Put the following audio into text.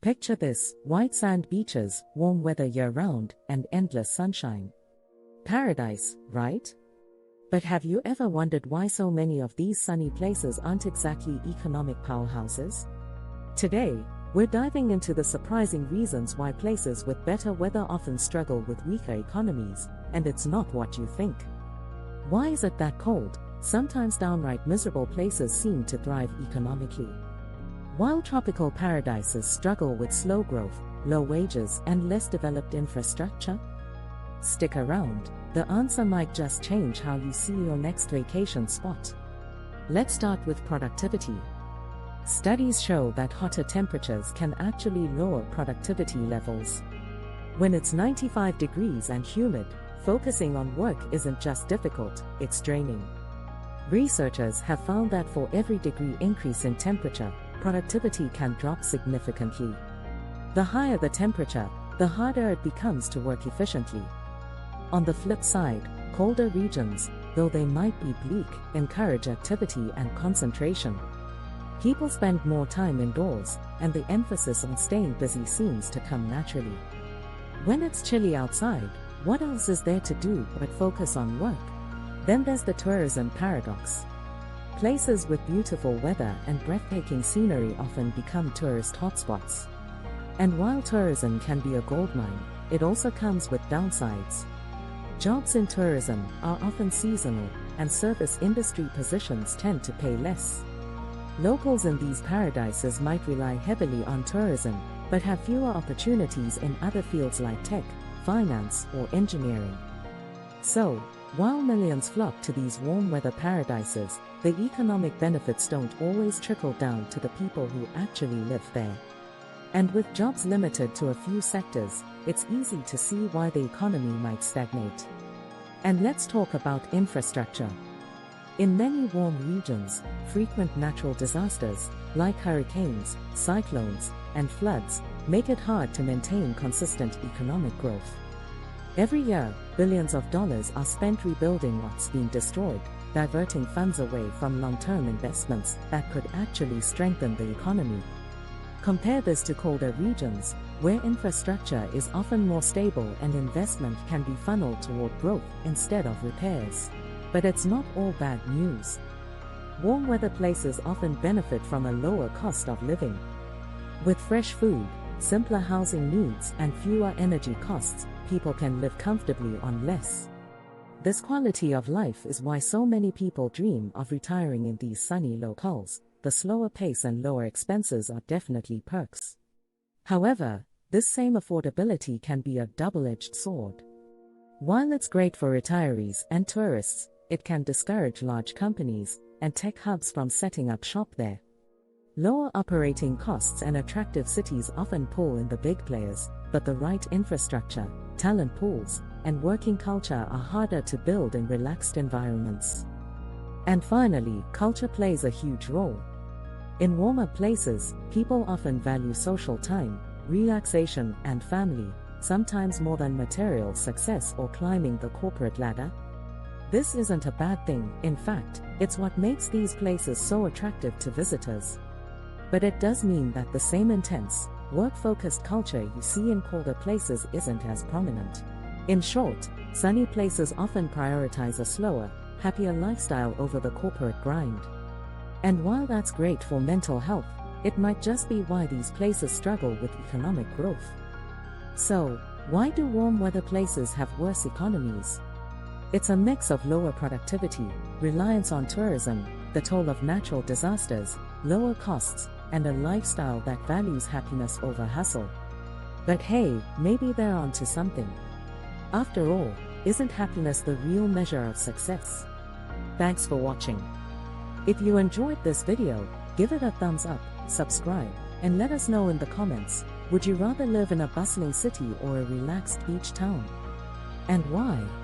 Picture this: white sand beaches, warm weather year-round, and endless sunshine. Paradise, right? But have you ever wondered why so many of these sunny places aren't exactly economic powerhouses? Today, we're diving into the surprising reasons why places with better weather often struggle with weaker economies, and it's not what you think. Why is it that cold, sometimes downright miserable places seem to thrive economically, while tropical paradises struggle with slow growth, low wages, and less developed infrastructure? Stick around, the answer might just change how you see your next vacation spot. Let's start with productivity. Studies show that hotter temperatures can actually lower productivity levels. When it's 95 degrees and humid, focusing on work isn't just difficult, it's draining. Researchers have found that for every degree increase in temperature, productivity can drop significantly. The higher the temperature, the harder it becomes to work efficiently. On the flip side, colder regions, though they might be bleak, encourage activity and concentration. People spend more time indoors, and the emphasis on staying busy seems to come naturally. When it's chilly outside, what else is there to do but focus on work? Then there's the tourism paradox. Places with beautiful weather and breathtaking scenery often become tourist hotspots. And while tourism can be a goldmine, it also comes with downsides. Jobs in tourism are often seasonal, and service industry positions tend to pay less. Locals in these paradises might rely heavily on tourism, but have fewer opportunities in other fields like tech, finance, or engineering. So, while millions flock to these warm weather paradises, the economic benefits don't always trickle down to the people who actually live there. And with jobs limited to a few sectors, it's easy to see why the economy might stagnate. And let's talk about infrastructure. In many warm regions, frequent natural disasters, like hurricanes, cyclones, and floods, make it hard to maintain consistent economic growth. Every year, billions of dollars are spent rebuilding what's been destroyed, diverting funds away from long-term investments that could actually strengthen the economy. Compare this to colder regions, where infrastructure is often more stable and investment can be funneled toward growth instead of repairs. But it's not all bad news. Warm weather places often benefit from a lower cost of living. With fresh food, simpler housing needs, and fewer energy costs, people can live comfortably on less. This quality of life is why so many people dream of retiring in these sunny locales. The slower pace and lower expenses are definitely perks. However, this same affordability can be a double-edged sword. While it's great for retirees and tourists, it can discourage large companies and tech hubs from setting up shop there. Lower operating costs and attractive cities often pull in the big players, but the right infrastructure, talent pools, and working culture are harder to build in relaxed environments. And finally, culture plays a huge role. In warmer places, people often value social time, relaxation, and family, sometimes more than material success or climbing the corporate ladder. This isn't a bad thing, in fact, it's what makes these places so attractive to visitors. But it does mean that the same intense, work-focused culture you see in colder places isn't as prominent. In short, sunny places often prioritize a slower, happier lifestyle over the corporate grind. And while that's great for mental health, it might just be why these places struggle with economic growth. So, why do warm weather places have worse economies? It's a mix of lower productivity, reliance on tourism, the toll of natural disasters, lower costs, and a lifestyle that values happiness over hustle. But hey, maybe they're onto something. After all, isn't happiness the real measure of success? Thanks for watching. If you enjoyed this video, give it a thumbs up, subscribe, and let us know in the comments, would you rather live in a bustling city or a relaxed beach town? And why?